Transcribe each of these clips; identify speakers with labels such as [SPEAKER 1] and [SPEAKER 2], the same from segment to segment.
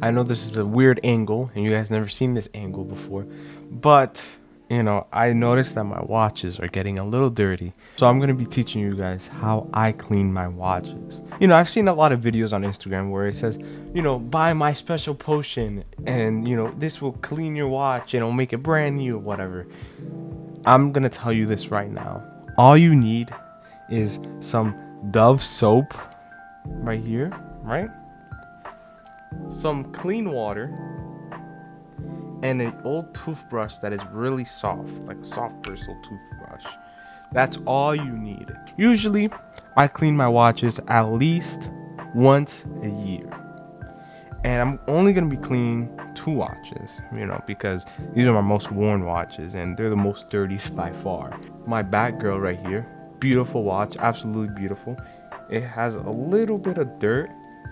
[SPEAKER 1] I know this is a weird angle and you guys never seen this angle before, but I noticed that my watches are getting a little dirty. So I'm going to be teaching you guys how I clean my watches. I've seen a lot of videos on Instagram where it says, buy my special potion and, this will clean your watch and it'll make it brand new or whatever. I'm going to tell you this right now. All you need is some Dove soap right here, right? Some clean water and an old toothbrush that is really soft, like a soft bristle toothbrush. That's all you need. Usually I clean my watches at least once a year, and I'm only going to be cleaning 2 watches, because these are my most worn watches and they're the most dirtiest by far. My Batgirl right here, beautiful watch, absolutely beautiful. It has a little bit of dirt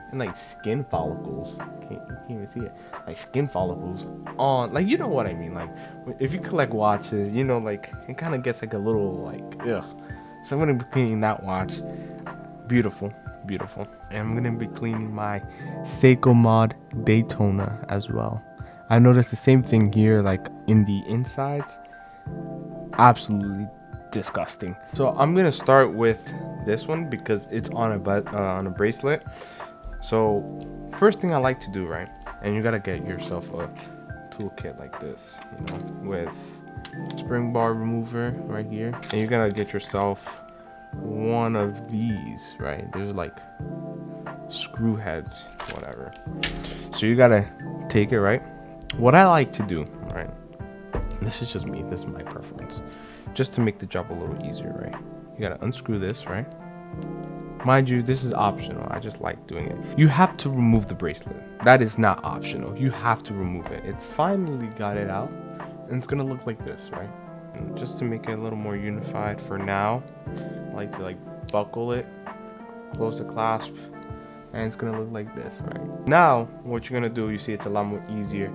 [SPEAKER 1] and like skin follicles. You can't even see it. Like skin follicles on, like, you know what I mean. Like if you collect watches, like it kind of gets like a little like ugh. So I'm gonna be cleaning that watch. Beautiful. And I'm gonna be cleaning my Seiko Mod Daytona as well. I noticed the same thing here, like in the insides. Absolutely disgusting. So I'm gonna start with this one because it's on a bracelet. So first thing I like to do, right, and you gotta get yourself a toolkit like this, with spring bar remover right here, and you're gonna get yourself one of these, right? There's like screw heads, whatever. So you gotta take it, right? What I like to do, right, this is just me, this is my preference, just to make the job a little easier, right? You gotta unscrew this, right? Mind you, this is optional. I just like doing it. You have to remove the bracelet. That is not optional. You have to remove it. It's finally got it out, and it's gonna look like this, right? And just to make it a little more unified for now, I like to buckle it, close the clasp, and it's gonna look like this, right? Now, what you're gonna do, you see it's a lot more easier.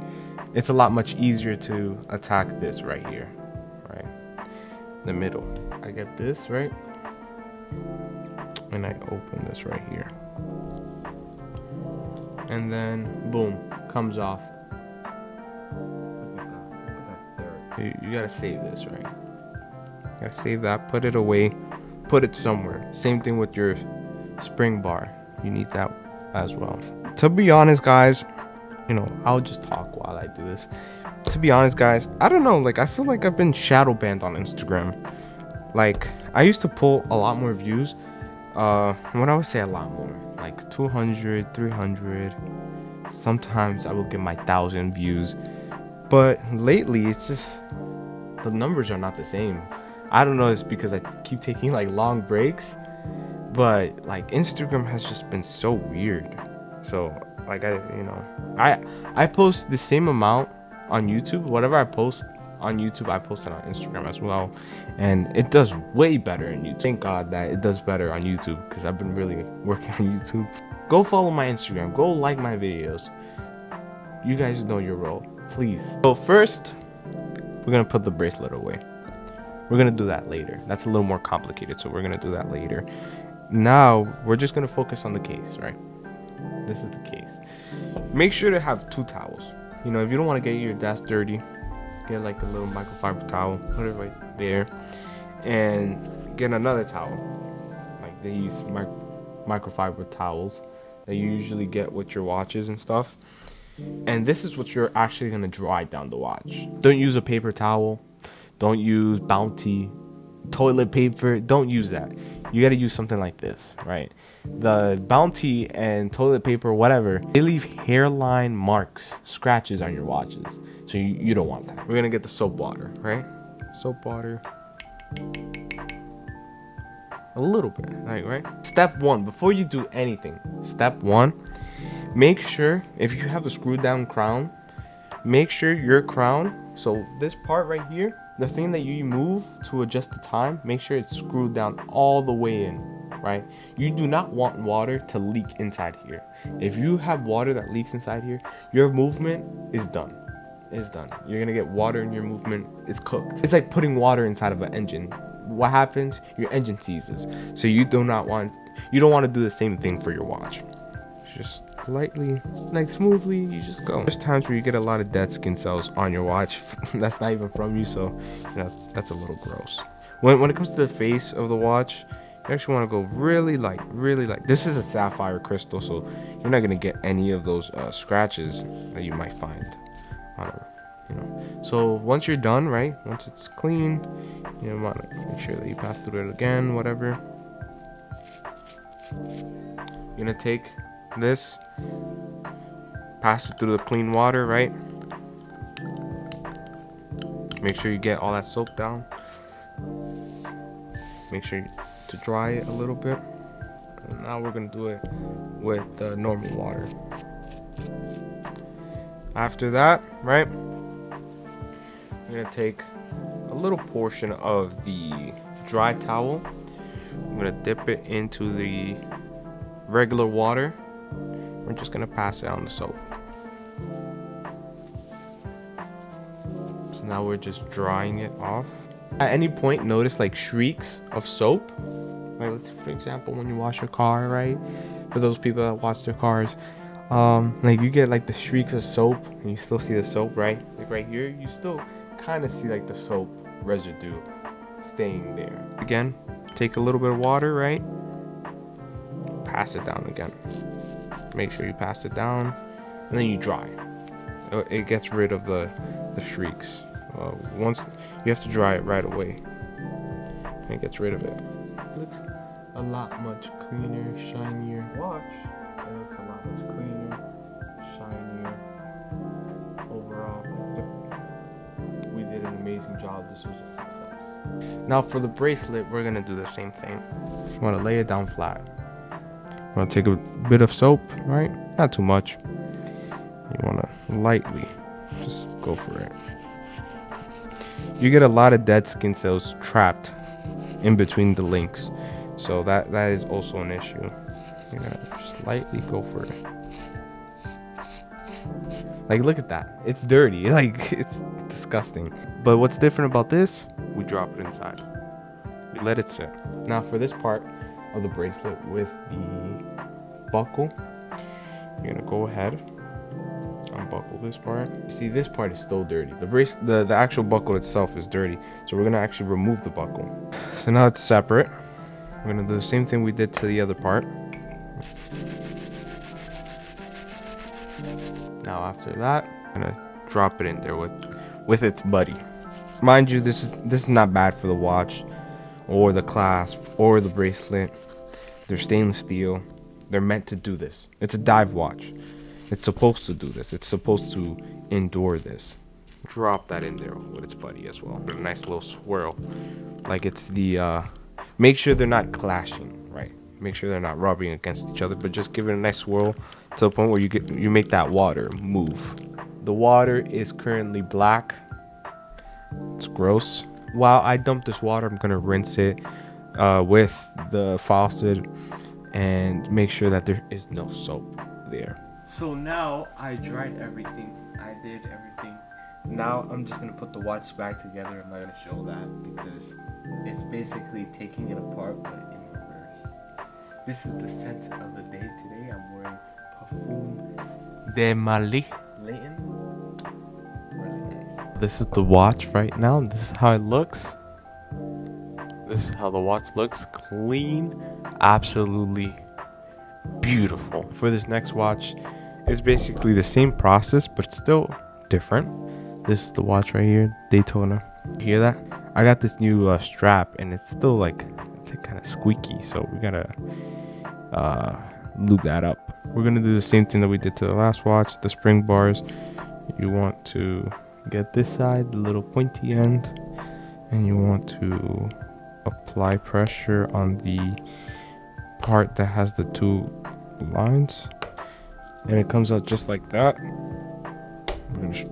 [SPEAKER 1] It's a lot much easier to attack this right here, right? The middle. I get this, right? And I open this right here, and then boom, comes off. Look at that dirt. You gotta save this, right? You gotta save that, put it away, put it somewhere. Same thing with your spring bar, you need that as well. To be honest, guys, I'll just talk while I do this. To be honest, guys, I don't know, I feel like I've been shadow banned on Instagram. I used to pull a lot more views. When I would say a lot more, like 200, 300, sometimes I will get my 1,000 views, but lately it's just the numbers are not the same. I don't know, it's because I keep taking long breaks, but Instagram has just been so weird. So I post the same amount on YouTube. Whatever I post on YouTube, I post it on Instagram as well, and it does way better on YouTube. Thank God that it does better on YouTube, because I've been really working on YouTube. Go follow my Instagram, go like my videos. You guys know your role, please. So first, we're gonna put the bracelet away. We're gonna do that later. That's a little more complicated, so we're gonna do that later. Now we're just gonna focus on the case, right? This is the case. Make sure to have 2 towels. If you don't want to get your desk dirty, get a little microfiber towel, put it right there, and get another towel, like these microfiber towels that you usually get with your watches and stuff. And this is what you're actually going to dry down the watch. Don't use a paper towel, don't use Bounty toilet paper, don't use that. You got to use something like this, right? The Bounty and toilet paper, whatever, they leave hairline marks, scratches on your watches. So you don't want that. We're gonna get the soap water, right? Soap water. A little bit, right? Step 1, before you do anything, step 1, make sure, if you have a screw down crown, make sure your crown, so this part right here, the thing that you move to adjust the time, make sure it's screwed down all the way in, right? You do not want water to leak inside here. If you have water that leaks inside here, your movement is done. It's done. You're gonna get water in your movement. It's cooked. It's like putting water inside of an engine. What happens? Your engine seizes. So you don't want to do the same thing for your watch. Just lightly, like smoothly, you just go. There's times where you get a lot of dead skin cells on your watch. That's not even from you, so you know that's a little gross. When it comes to the face of the watch, you actually want to go really light, really light. This is a sapphire crystal, so you're not gonna get any of those scratches that you might find on it, you know. So once you're done, right? Once it's clean, you want to make sure that you pass through it again, whatever. You're gonna take this, pass it through the clean water, right? Make sure you get all that soap down. Make sure to dry it a little bit. And now we're gonna do it with the normal water. After that, right, we're gonna take a little portion of the dry towel. I'm gonna dip it into the regular water. We're just gonna pass it on the soap. So now we're just drying it off. At any point, notice like streaks of soap. Right, let's for example, when you wash your car, right? For those people that wash their cars, like you get like the streaks of soap, and you still see the soap, right? Like right here, you still kind of see like the soap residue staying there. Again, take a little bit of water, right? Pass it down again. Make sure you pass it down, and then you dry. It gets rid of the streaks. Once you have to dry it right away, and it gets rid of it. It looks a lot much cleaner, shinier watch. It looks a lot much cleaner, shinier. Overall, we did an amazing job. This was a success. Now for the bracelet, we're gonna do the same thing. You want to lay it down flat. You want to take a bit of soap, right? Not too much. You want to lightly just go for it. You get a lot of dead skin cells trapped in between the links, so that is also an issue. You're gonna just lightly go for it. Like, look at that, it's dirty. Like, it's disgusting. But what's different about this, we drop it inside, we let it sit. Now for this part of the bracelet with the buckle, you're gonna go ahead, unbuckle this part. See, this part is still dirty. The actual buckle itself is dirty, so we're gonna actually remove the buckle. So now it's separate. We're gonna do the same thing we did to the other part. Now after that, I'm gonna drop it in there with its buddy. Mind you, this is not bad for the watch or the clasp or the bracelet. They're stainless steel. They're meant to do this. It's a dive watch. It's supposed to do this. It's supposed to endure this. Drop that in there with its buddy as well. A nice little swirl. Like it's the, make sure they're not clashing, right? Make sure they're not rubbing against each other, but just give it a nice swirl to the point where you make that water move. The water is currently black. It's gross. While I dump this water, I'm gonna rinse it with the faucet and make sure that there is no soap there. So now I dried everything. I did everything. Now I'm just gonna put the watch back together. I'm not gonna show that because it's basically taking it apart, but in reverse. This is the scent of the day today. I'm wearing Parfum de Mali. Leighton. Really nice. This is the watch right now. This is how it looks. This is how the watch looks. Clean. Absolutely beautiful. For this next watch, it's basically the same process, but it's still different. This is the watch right here, Daytona. You hear that? I got this new strap, and it's still like, it's like kind of squeaky, so we gotta lube that up. We're gonna do the same thing that we did to the last watch, the spring bars. You want to get this side, the little pointy end, and you want to apply pressure on the part that has the two lines, and it comes out just like that. We're gonna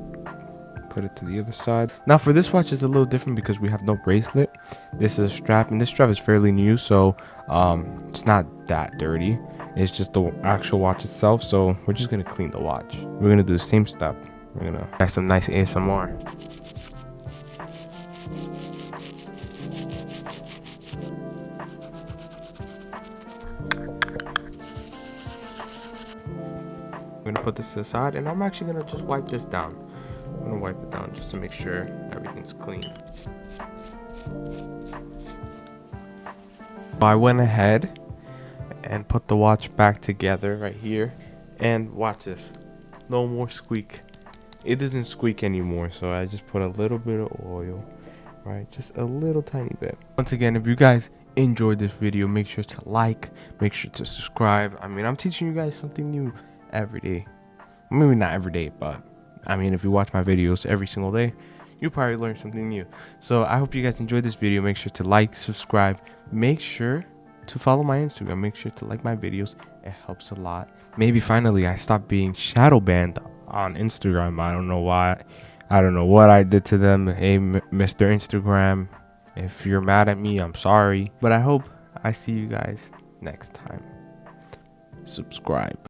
[SPEAKER 1] put it to the other side. Now for this watch, it's a little different because we have no bracelet. This is a strap, and this strap is fairly new, so it's not that dirty. It's just the actual watch itself, so we're just gonna clean the watch. We're gonna do the same step. We're gonna have some nice ASMR. gonna put this to the side, and I'm actually gonna just wipe this down. I'm gonna wipe it down just to make sure everything's clean. I went ahead and put the watch back together right here, and watch this. No more squeak. It doesn't squeak anymore, so I just put a little bit of oil, right? Just a little tiny bit. Once again, if you guys enjoyed this video, make sure to like, make sure to subscribe. I mean, I'm teaching you guys something new every day. Maybe not every day, but I mean, if you watch my videos every single day, you probably learn something new. So I hope you guys enjoyed this video. Make sure to like, subscribe, make sure to follow my Instagram, make sure to like my videos. It helps a lot. Maybe finally I stopped being shadow banned on Instagram. I don't know why. I don't know what I did to them. Hey, Mr. Instagram, if you're mad at me, I'm sorry. But I hope I see you guys next time. Subscribe.